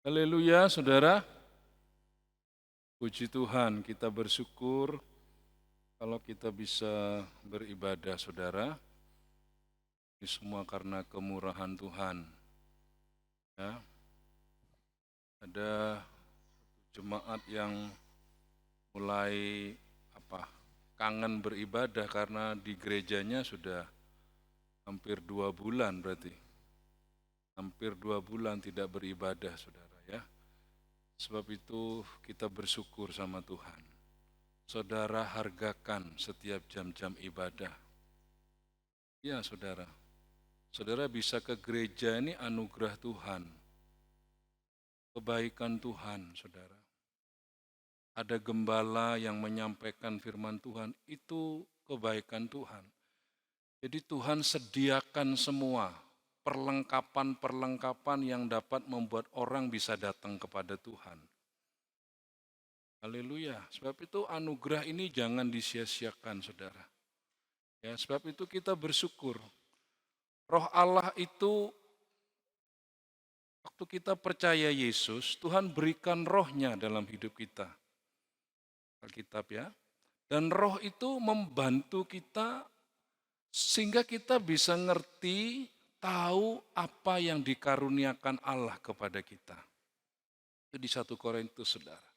Haleluya, saudara. Puji Tuhan, kita bersyukur kalau kita bisa beribadah, saudara. Ini semua karena kemurahan Tuhan. Ya, ada jemaat yang mulai kangen beribadah karena di gerejanya sudah hampir 2 bulan berarti. Hampir 2 bulan tidak beribadah, saudara ya. Sebab itu kita bersyukur sama Tuhan. Saudara hargakan setiap jam-jam ibadah. Ya saudara, saudara bisa ke gereja ini anugerah Tuhan. Kebaikan Tuhan, saudara. Ada gembala yang menyampaikan firman Tuhan, itu kebaikan Tuhan. Jadi Tuhan sediakan semua perlengkapan-perlengkapan yang dapat membuat orang bisa datang kepada Tuhan. Haleluya. Sebab itu anugerah ini jangan disia-siakan, saudara. Ya, sebab itu kita bersyukur. Roh Allah itu, waktu kita percaya Yesus, Tuhan berikan rohnya dalam hidup kita. Alkitab ya. Dan roh itu membantu kita sehingga kita bisa ngerti, tahu apa yang dikaruniakan Allah kepada kita. Itu di 1 Korintus, saudara.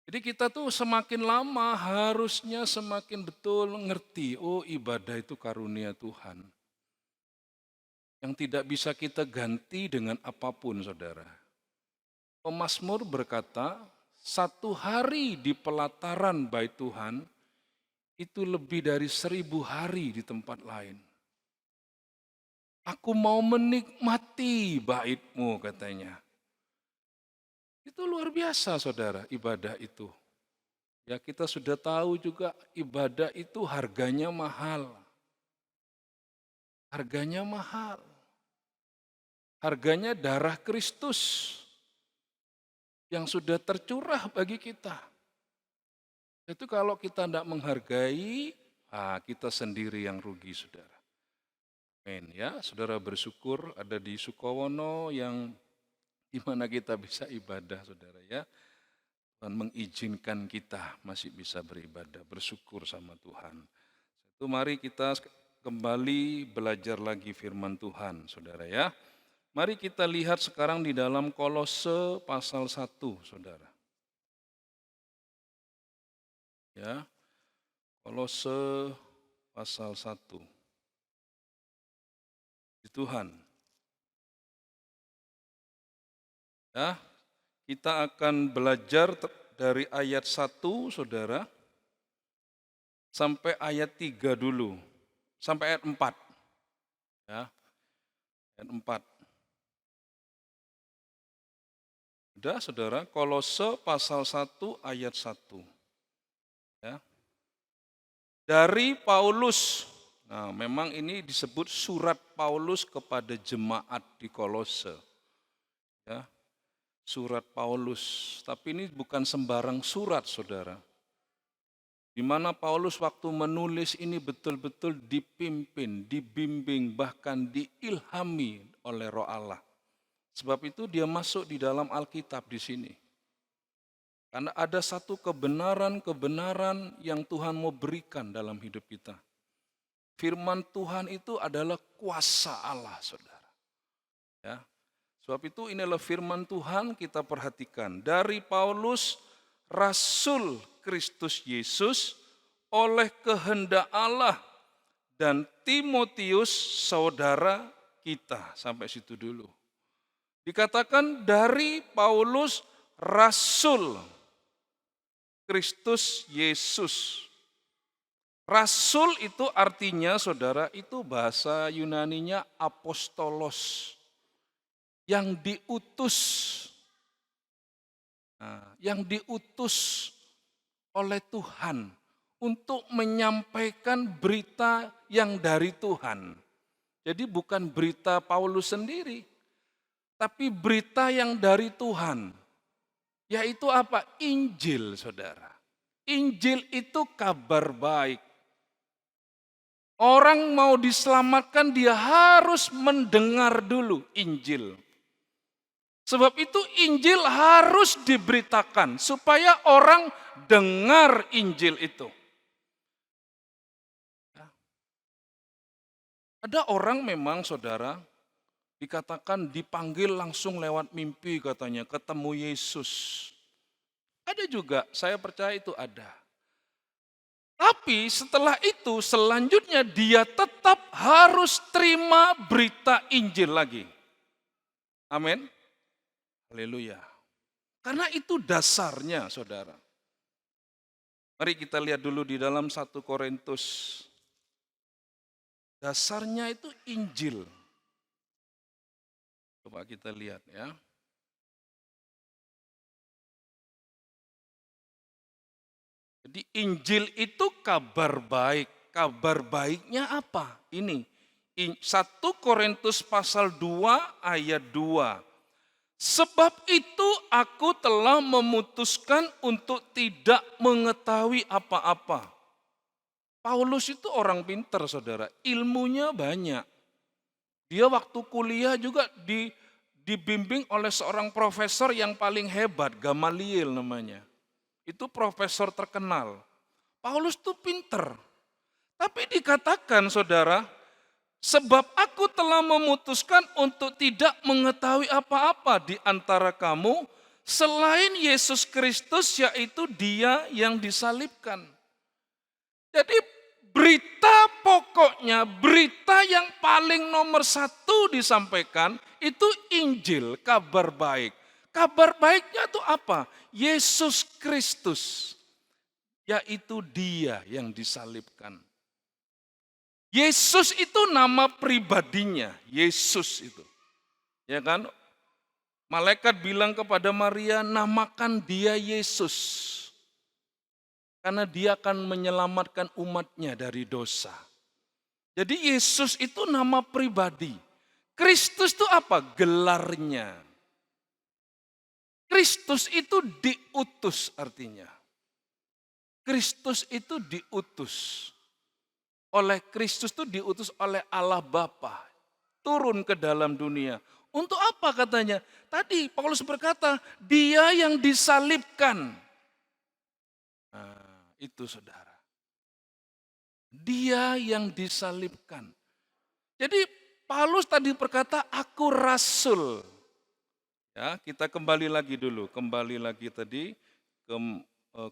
Jadi kita tuh semakin lama harusnya semakin betul ngerti, oh ibadah itu karunia Tuhan. Yang tidak bisa kita ganti dengan apapun, saudara. Pemazmur berkata, 1 hari di pelataran bait Tuhan, itu lebih dari 1000 hari di tempat lain. Aku mau menikmati bait-Mu, katanya. Itu luar biasa, saudara, ibadah itu. Ya, kita sudah tahu juga ibadah itu harganya mahal. Harganya mahal. Harganya darah Kristus yang sudah tercurah bagi kita. Itu kalau kita tidak menghargai, kita sendiri yang rugi, saudara. Amin ya, saudara bersyukur ada di Sukowono yang di mana kita bisa ibadah, saudara ya. Tuhan mengizinkan kita masih bisa beribadah, bersyukur sama Tuhan. Itu mari kita kembali belajar lagi firman Tuhan, saudara ya. Mari kita lihat sekarang di dalam Kolose pasal 1, saudara. Ya, Kolose pasal 1. Di Tuhan. Ya, kita akan belajar dari ayat 1, saudara, sampai ayat 3 dulu. Sampai ayat 4. Ya, ayat 4. Sudah, saudara, Kolose pasal 1 ayat 1. Ya. Dari Paulus, nah memang ini disebut surat Paulus kepada jemaat di Kolose. Ya, surat Paulus, tapi ini bukan sembarang surat, saudara. Di mana Paulus waktu menulis ini betul-betul dipimpin, dibimbing, bahkan diilhami oleh Roh Allah. Sebab itu dia masuk di dalam Alkitab di sini. Karena ada satu kebenaran-kebenaran yang Tuhan mau berikan dalam hidup kita. Firman Tuhan itu adalah kuasa Allah, saudara. Ya. Sebab itu inilah firman Tuhan, kita perhatikan. Dari Paulus, Rasul Kristus Yesus, oleh kehendak Allah, dan Timotius, saudara kita. Sampai situ dulu. Dikatakan dari Paulus, Rasul Kristus Yesus. Rasul itu artinya, saudara, itu bahasa Yunaninya apostolos, yang diutus. Yang diutus oleh Tuhan untuk menyampaikan berita yang dari Tuhan. Jadi bukan berita Paulus sendiri, tapi berita yang dari Tuhan. Yaitu apa? Injil, saudara. Injil itu kabar baik. Orang mau diselamatkan dia harus mendengar dulu Injil. Sebab itu Injil harus diberitakan supaya orang dengar Injil itu. Ada orang memang saudara, dikatakan dipanggil langsung lewat mimpi katanya, ketemu Yesus. Ada juga, saya percaya itu ada. Tapi setelah itu selanjutnya dia tetap harus terima berita Injil lagi. Amin. Haleluya. Karena itu dasarnya saudara. Mari kita lihat dulu di dalam 1 Korintus. Dasarnya itu Injil. Coba kita lihat ya. Jadi Injil itu kabar baik. Kabar baiknya apa? Ini 1 Korintus pasal 2 ayat 2. Sebab itu aku telah memutuskan untuk tidak mengetahui apa-apa. Paulus itu orang pintar saudara, ilmunya banyak. Dia waktu kuliah juga dibimbing oleh seorang profesor yang paling hebat, Gamaliel namanya. Itu profesor terkenal. Paulus itu pintar. Tapi dikatakan saudara, sebab aku telah memutuskan untuk tidak mengetahui apa-apa di antara kamu selain Yesus Kristus, yaitu Dia yang disalibkan. Jadi berita pokoknya, berita yang paling nomor 1 disampaikan itu Injil, kabar baik. Kabar baiknya itu apa? Yesus Kristus, yaitu Dia yang disalibkan. Yesus itu nama pribadinya, Yesus itu. Ya kan? Malaikat bilang kepada Maria, namakan dia Yesus. Karena dia akan menyelamatkan umatnya dari dosa. Jadi Yesus itu nama pribadi. Kristus itu apa? Gelarnya. Kristus itu diutus artinya. Kristus itu diutus. Oleh Kristus itu diutus oleh Allah Bapa, turun ke dalam dunia. Untuk apa katanya? Tadi Paulus berkata, Dia yang disalibkan. Nah, itu saudara. Dia yang disalibkan. Jadi Paulus tadi berkata, aku rasul. Ya, kita kembali lagi dulu, kembali lagi tadi ke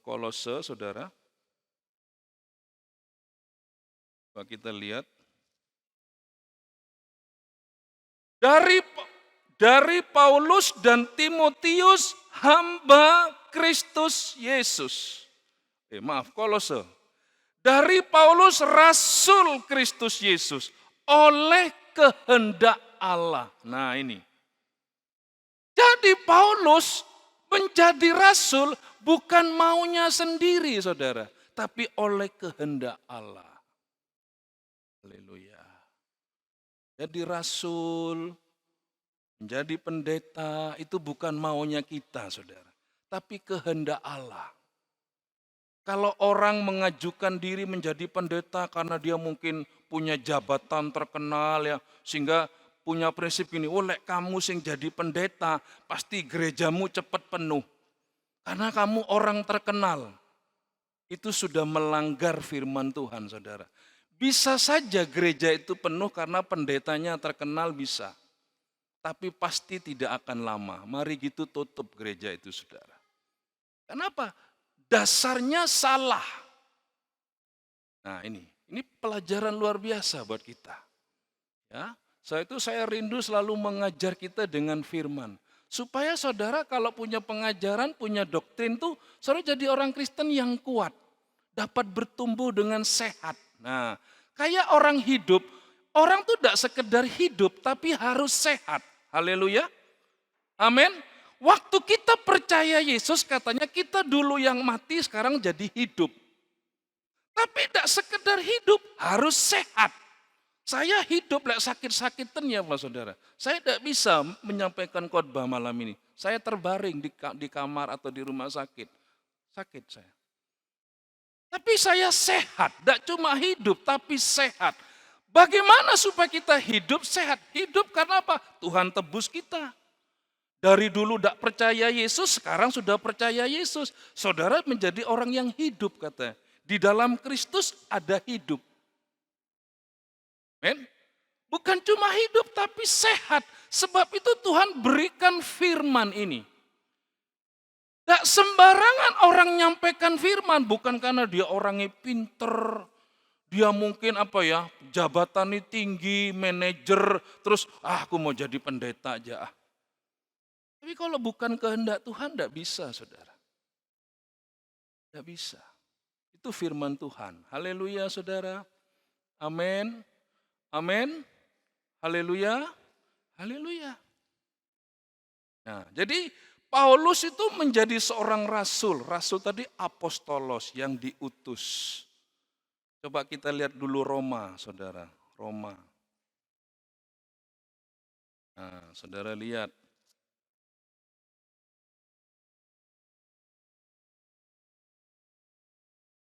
Kolose, saudara. Coba kita lihat. Dari Paulus dan Timotius, hamba Kristus Yesus. Kolose. Dari Paulus, rasul Kristus Yesus, oleh kehendak Allah. Nah ini. Jadi Paulus menjadi rasul bukan maunya sendiri saudara, tapi oleh kehendak Allah. Haleluya. Jadi rasul, menjadi pendeta itu bukan maunya kita saudara, tapi kehendak Allah. Kalau orang mengajukan diri menjadi pendeta karena dia mungkin punya jabatan terkenal ya, sehingga punya prinsip ini, lek kamu sing jadi pendeta, pasti gerejamu cepat penuh. Karena kamu orang terkenal. Itu sudah melanggar firman Tuhan saudara. Bisa saja gereja itu penuh karena pendetanya terkenal bisa. Tapi pasti tidak akan lama. Mari gitu tutup gereja itu saudara. Kenapa? Dasarnya salah. Nah ini pelajaran luar biasa buat kita. Ya, saya rindu selalu mengajar kita dengan firman. Supaya saudara kalau punya pengajaran, punya doktrin tuh, saudara jadi orang Kristen yang kuat. Dapat bertumbuh dengan sehat. Nah, kayak orang hidup, orang tuh tidak sekedar hidup, tapi harus sehat. Haleluya. Amin. Waktu kita percaya Yesus, katanya kita dulu yang mati, sekarang jadi hidup. Tapi tidak sekedar hidup, harus sehat. Saya hidup lek sakit-sakitan ya Pak Saudara. Saya tidak bisa menyampaikan khotbah malam ini. Saya terbaring di kamar atau di rumah sakit. Sakit saya. Tapi saya sehat, tidak cuma hidup tapi sehat. Bagaimana supaya kita hidup sehat? Hidup karena apa? Tuhan tebus kita. Dari dulu tidak percaya Yesus, sekarang sudah percaya Yesus. Saudara menjadi orang yang hidup katanya. Di dalam Kristus ada hidup. Men? Bukan cuma hidup tapi sehat. Sebab itu Tuhan berikan firman ini. Tidak sembarangan orang nyampaikan firman. Bukan karena dia orangnya pinter. Dia mungkin jabatannya tinggi, manajer. Terus aku mau jadi pendeta aja. Tapi kalau bukan kehendak Tuhan tidak bisa saudara. Tidak bisa. Itu firman Tuhan. Haleluya saudara. Amin. Amin. Haleluya. Haleluya. Nah, jadi Paulus itu menjadi seorang rasul. Rasul tadi apostolos yang diutus. Coba kita lihat dulu Roma, saudara. Roma. Nah, saudara lihat.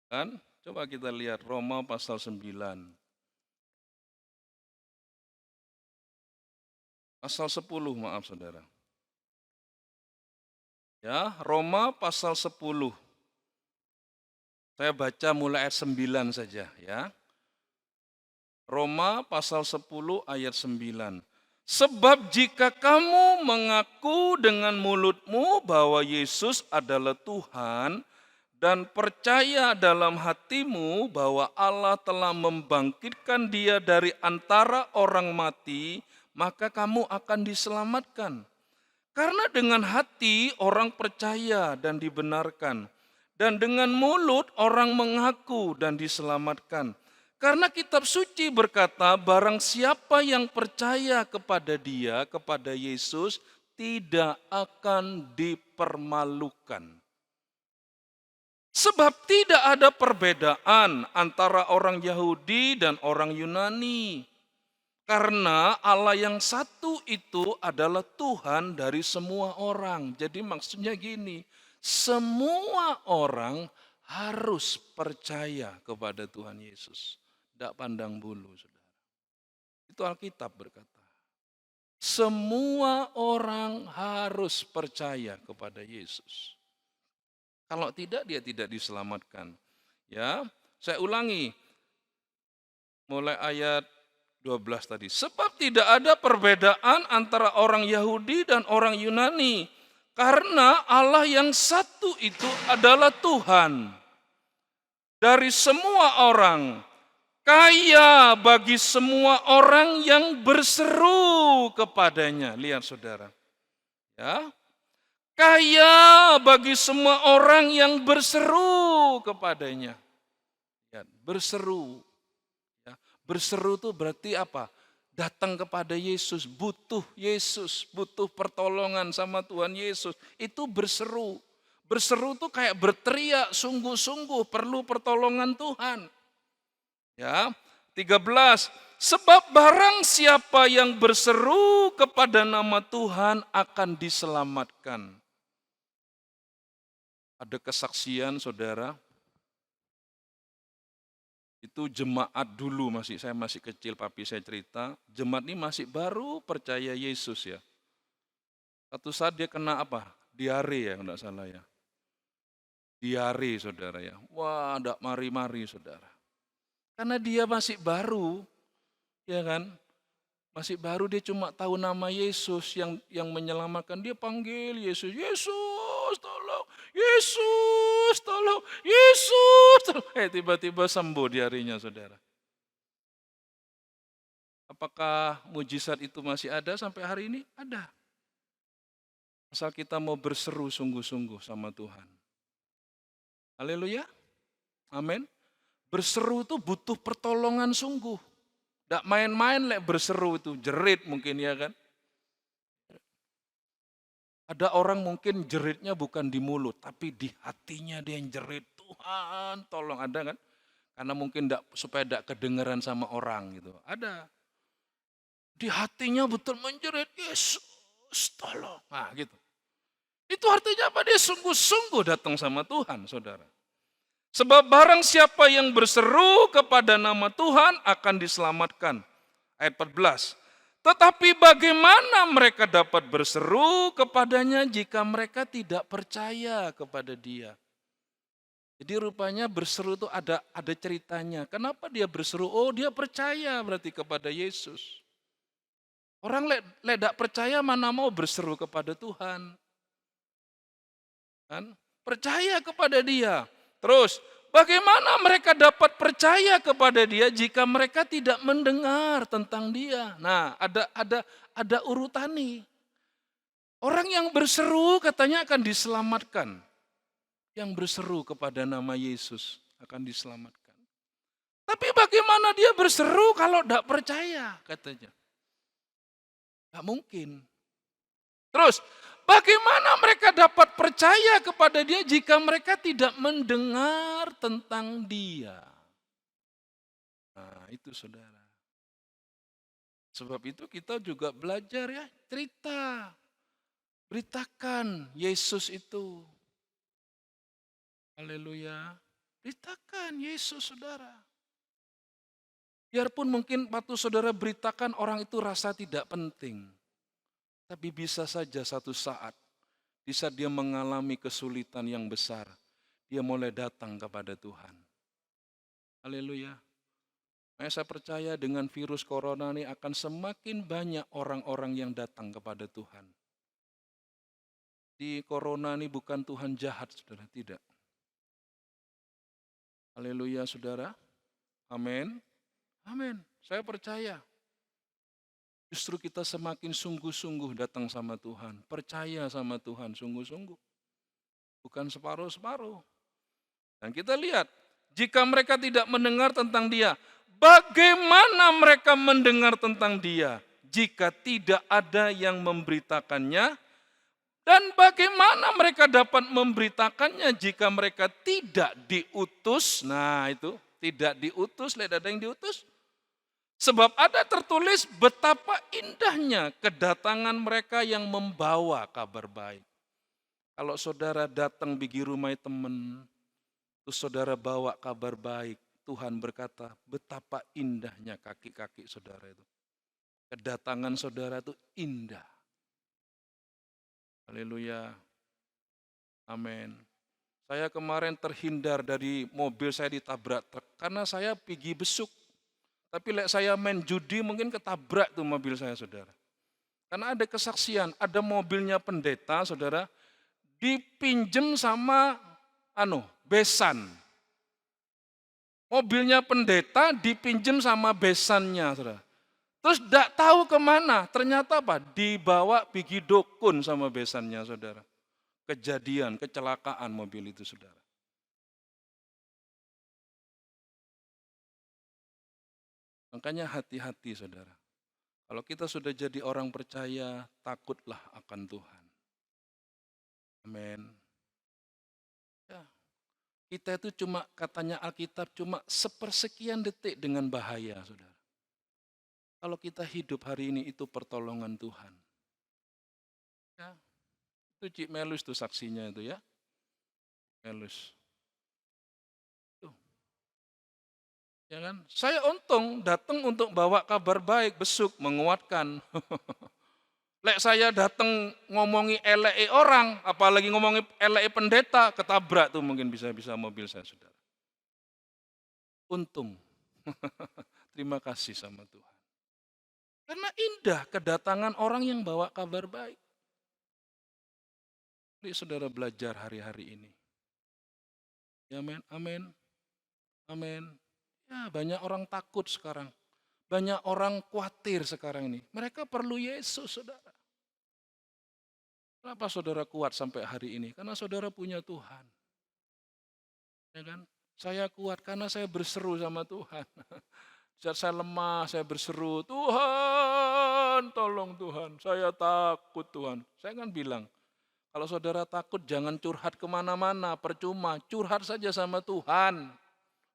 Kan? Coba kita lihat Roma pasal 9. Pasal 10, maaf saudara. Ya, Roma pasal 10. Saya baca mulai ayat 9 saja ya. Roma pasal 10 ayat 9. Sebab jika kamu mengaku dengan mulutmu bahwa Yesus adalah Tuhan dan percaya dalam hatimu bahwa Allah telah membangkitkan dia dari antara orang mati, maka kamu akan diselamatkan. Karena dengan hati orang percaya dan dibenarkan, dan dengan mulut orang mengaku dan diselamatkan. Karena kitab suci berkata, barang siapa yang percaya kepada dia, kepada Yesus, tidak akan dipermalukan. Sebab tidak ada perbedaan antara orang Yahudi dan orang Yunani. Karena Allah yang satu itu adalah Tuhan dari semua orang. Jadi maksudnya gini, semua orang harus percaya kepada Tuhan Yesus. Tidak pandang bulu, saudara. Itu Alkitab berkata. Semua orang harus percaya kepada Yesus. Kalau tidak, dia tidak diselamatkan. Ya, saya ulangi. Mulai ayat 12 tadi. Sebab tidak ada perbedaan antara orang Yahudi dan orang Yunani. Karena Allah yang satu itu adalah Tuhan. Dari semua orang. Kaya bagi semua orang yang berseru kepadanya. Lihat saudara. Ya. Kaya bagi semua orang yang berseru kepadanya. Ya, berseru. Ya, berseru itu berarti apa? Datang kepada Yesus, butuh pertolongan sama Tuhan Yesus. Itu berseru. Berseru itu kayak berteriak, sungguh-sungguh perlu pertolongan Tuhan. Ya, 13. Sebab barang siapa yang berseru kepada nama Tuhan akan diselamatkan. Ada kesaksian saudara, itu jemaat dulu saya masih kecil, papi saya cerita, jemaat ini masih baru percaya Yesus ya. Satu saat dia kena apa? Diare ya, enggak salah ya. Diare saudara ya. Wah, enggak mari-mari saudara. Karena dia masih baru, ya kan? Masih baru, dia cuma tahu nama Yesus yang menyelamatkan. Dia panggil Yesus, Yesus tolong, Yesus tolong, Yesus tolong. Tiba-tiba sembuh diarinya saudara. Apakah mujizat itu masih ada sampai hari ini? Ada. Asal kita mau berseru sungguh-sungguh sama Tuhan. Haleluya. Amin. Berseru itu butuh pertolongan sungguh. Tidak main-main berseru itu, jerit mungkin ya kan. Ada orang mungkin jeritnya bukan di mulut, tapi di hatinya dia yang jerit, Tuhan tolong, ada kan. Karena mungkin supaya tidak kedengaran sama orang gitu, ada. Di hatinya betul menjerit, Yesus tolong, nah gitu. Itu artinya apa? Dia sungguh-sungguh datang sama Tuhan saudara. Sebab barang siapa yang berseru kepada nama Tuhan akan diselamatkan. Ayat 14. Tetapi bagaimana mereka dapat berseru kepadanya jika mereka tidak percaya kepada dia? Jadi rupanya berseru itu ada ceritanya. Kenapa dia berseru? Oh, dia percaya berarti kepada Yesus. Orang tidak percaya mana mau berseru kepada Tuhan. Kan? Percaya kepada dia. Terus, bagaimana mereka dapat percaya kepada dia jika mereka tidak mendengar tentang dia? Nah, ada urutan nih. Orang yang berseru katanya akan diselamatkan. Yang berseru kepada nama Yesus akan diselamatkan. Tapi bagaimana dia berseru kalau tidak percaya katanya? Tidak mungkin. Terus, bagaimana mereka dapat percaya kepada dia jika mereka tidak mendengar tentang dia? Nah, itu saudara. Sebab itu kita juga belajar ya, cerita. Beritakan Yesus itu. Haleluya. Beritakan Yesus saudara. Biarpun mungkin waktu saudara beritakan orang itu rasa tidak penting. Tapi bisa saja satu saat, di saat dia mengalami kesulitan yang besar, dia mulai datang kepada Tuhan. Haleluya. Saya percaya dengan virus corona ini akan semakin banyak orang-orang yang datang kepada Tuhan. Di corona ini bukan Tuhan jahat, saudara, tidak. Haleluya, saudara. Amin. Amin. Saya percaya. Justru kita semakin sungguh-sungguh datang sama Tuhan. Percaya sama Tuhan, sungguh-sungguh. Bukan separuh-separuh. Dan kita lihat, jika mereka tidak mendengar tentang dia, bagaimana mereka mendengar tentang dia jika tidak ada yang memberitakannya? Dan bagaimana mereka dapat memberitakannya jika mereka tidak diutus? Nah itu, tidak diutus, lihat ada yang diutus. Sebab ada tertulis betapa indahnya kedatangan mereka yang membawa kabar baik. Kalau saudara datang pergi rumah teman, terus saudara bawa kabar baik, Tuhan berkata betapa indahnya kaki-kaki saudara itu. Kedatangan saudara itu indah. Haleluya. Amin. Saya kemarin terhindar dari mobil saya ditabrak truk karena saya pergi besuk. Tapi saya main judi mungkin ketabrak tuh mobil saya, saudara. Karena ada kesaksian, ada mobilnya pendeta, saudara, dipinjem sama besan. Mobilnya pendeta dipinjem sama besannya, saudara. Terus tidak tahu kemana, ternyata apa? Dibawa pergi dukun sama besannya, saudara. Kejadian, kecelakaan mobil itu, saudara. Makanya hati-hati, saudara. Kalau kita sudah jadi orang percaya, takutlah akan Tuhan. Amin. Ya. Kita itu cuma, katanya Alkitab, cuma sepersekian detik dengan bahaya, saudara. Kalau kita hidup hari ini itu pertolongan Tuhan. Ya. Itu Cik Melus tuh saksinya itu ya. Melus. Tuh. Ya kan? Saya untung datang untuk bawa kabar baik, besuk, menguatkan. Lek saya datang ngomongi elek orang, apalagi ngomongi elek pendeta, ketabrak tuh mungkin bisa mobil saya, saudara. Untung. Terima kasih sama Tuhan. Karena indah kedatangan orang yang bawa kabar baik. Mari saudara belajar hari-hari ini. Ya amin, amin, amin. Ya banyak orang takut sekarang. Banyak orang khawatir sekarang ini. Mereka perlu Yesus, saudara. Kenapa saudara kuat sampai hari ini? Karena saudara punya Tuhan. Ya kan? Saya kuat karena saya berseru sama Tuhan. Saat saya lemah, saya berseru, Tuhan, tolong Tuhan, saya takut Tuhan. Saya kan bilang, kalau saudara takut jangan curhat kemana-mana, percuma, curhat saja sama Tuhan.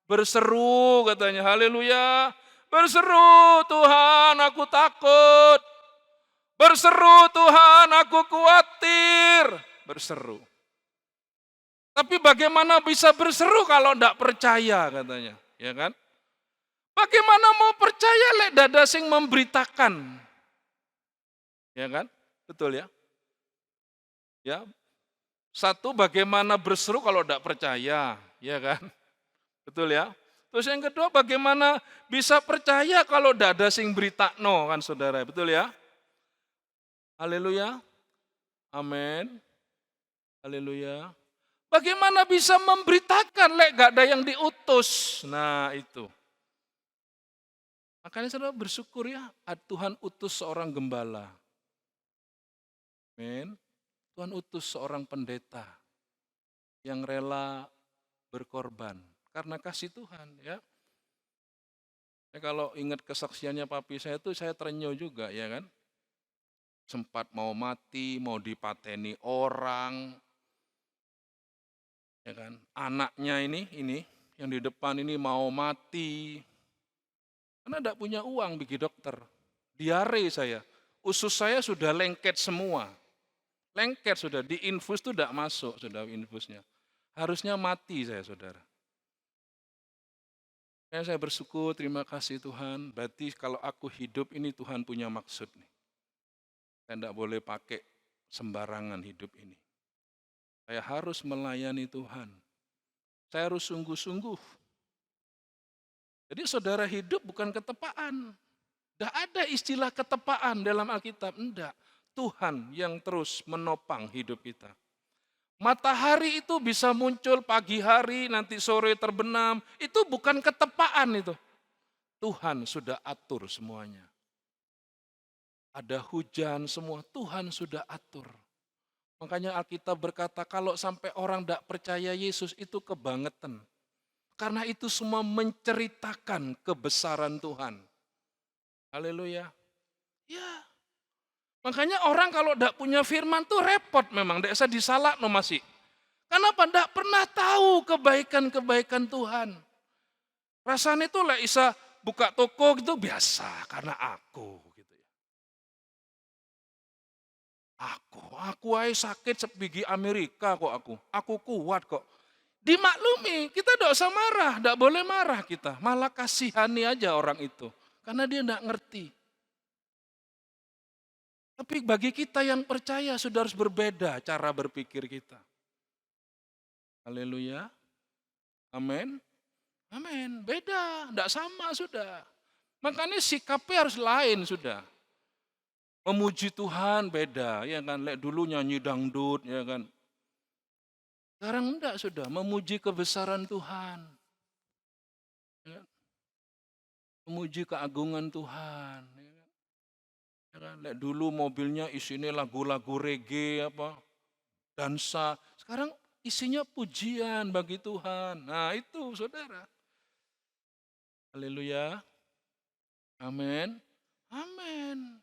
Berseru katanya, haleluya, berseru Tuhan aku takut, berseru Tuhan aku khawatir, berseru. Tapi bagaimana bisa berseru kalau tidak percaya katanya, ya kan? Bagaimana mau percaya lek dada sing memberitakan? Ya kan? Betul ya? Ya. Satu, bagaimana berseru kalau tidak percaya, ya kan? Betul ya? Terus yang kedua, bagaimana bisa percaya kalau tidak ada sing beritakno kan saudara, betul ya? Haleluya, amin, haleluya. Bagaimana bisa memberitakan lek gak ada yang diutus? Nah itu. Makanya saudara bersyukur ya, Tuhan utus seorang gembala. Amin. Tuhan utus seorang pendeta yang rela berkorban karena kasih Tuhan ya. Kalau ingat kesaksiannya papi saya itu saya terenyuh juga ya kan. Sempat mau mati, mau dipateni orang. Ya kan? Anaknya ini yang di depan ini mau mati. Karena tidak punya uang bagi dokter. Diare saya. Usus saya sudah lengket semua. Lengket sudah, diinfus itu tidak masuk sudah infusnya. Harusnya mati saya saudara. Saya bersyukur, terima kasih Tuhan. Berarti kalau aku hidup ini Tuhan punya maksud nih. Saya tidak boleh pakai sembarangan hidup ini. Saya harus melayani Tuhan. Saya harus sungguh-sungguh. Jadi saudara hidup bukan ketepaan. Tidak ada istilah ketepaan dalam Alkitab. Tidak. Tuhan yang terus menopang hidup kita. Matahari itu bisa muncul pagi hari, nanti sore terbenam. Itu bukan ketepaan itu. Tuhan sudah atur semuanya. Ada hujan semua, Tuhan sudah atur. Makanya Alkitab berkata kalau sampai orang tidak percaya Yesus itu kebangetan. Karena itu semua menceritakan kebesaran Tuhan. Haleluya. Ya. Makanya orang kalau tidak punya firman tuh repot memang, tidak bisa disalak no masih. Kenapa? Tidak pernah tahu kebaikan-kebaikan Tuhan. Rasanya itu lah bisa buka toko gitu biasa karena aku gitu ya. Aku aja sakit sepigi Amerika kok aku. Aku kuat kok. Dimaklumi, kita tidak usah marah, tidak boleh marah kita. Malah kasihani aja orang itu. Karena dia tidak ngerti. Tapi bagi kita yang percaya sudah harus berbeda cara berpikir kita. Haleluya. Amin. Amin. Beda, tidak sama sudah. Makanya sikapnya harus lain sudah. Memuji Tuhan beda, ya kan. Lek dulu nyanyi dangdut, ya kan. Sekarang enggak sudah, memuji kebesaran Tuhan. Ya. Memuji keagungan Tuhan. Ya kan? Lek dulu mobilnya isinya lagu-lagu reggae, dansa. Sekarang isinya pujian bagi Tuhan. Nah itu saudara. Haleluya. Amin. Amin.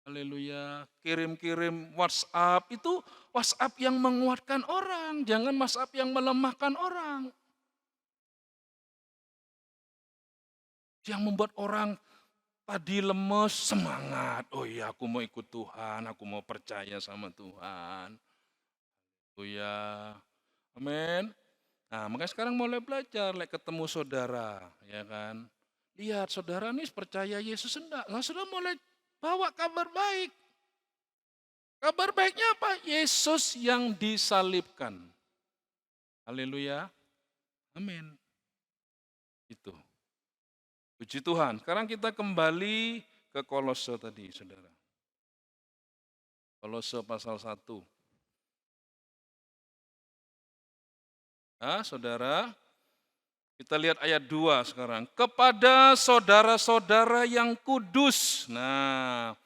Haleluya. Kirim-kirim WhatsApp itu WhatsApp yang menguatkan orang, jangan WhatsApp yang melemahkan orang. Yang membuat orang tadi lemes semangat. Oh iya, aku mau ikut Tuhan, aku mau percaya sama Tuhan. Haleluya. Amin. Nah, makanya sekarang mulai belajar, ketemu saudara, ya kan. Lihat saudara nih percaya Yesus enggak. Nah, sudah mulai bawa kabar baik. Kabar baiknya apa? Yesus yang disalibkan. Haleluya. Amin. Itu. Puji Tuhan. Sekarang kita kembali ke Kolose tadi, saudara. Kolose pasal 1. Nah, saudara, kita lihat ayat 2 sekarang. Kepada saudara-saudara yang kudus. Nah,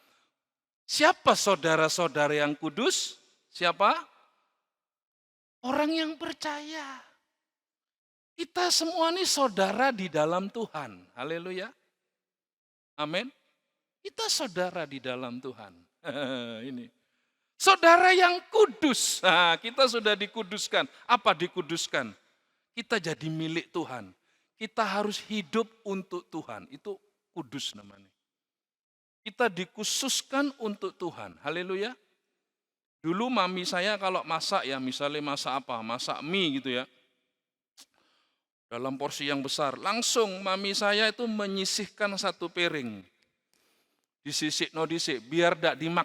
siapa saudara-saudara yang kudus? Siapa? Orang yang percaya. Kita semua ini saudara di dalam Tuhan. Haleluya. Amin. Kita saudara di dalam Tuhan. Ini. Saudara yang kudus. Nah, kita sudah dikuduskan. Apa dikuduskan? Kita jadi milik Tuhan. Kita harus hidup untuk Tuhan. Itu kudus namanya. Kita dikhususkan untuk Tuhan. Haleluya. Dulu mami saya kalau masak ya, misalnya masak apa? Masak mie gitu ya. Dalam porsi yang besar. Langsung mami saya itu menyisihkan satu piring. disisik no disik, biar tidak dimakan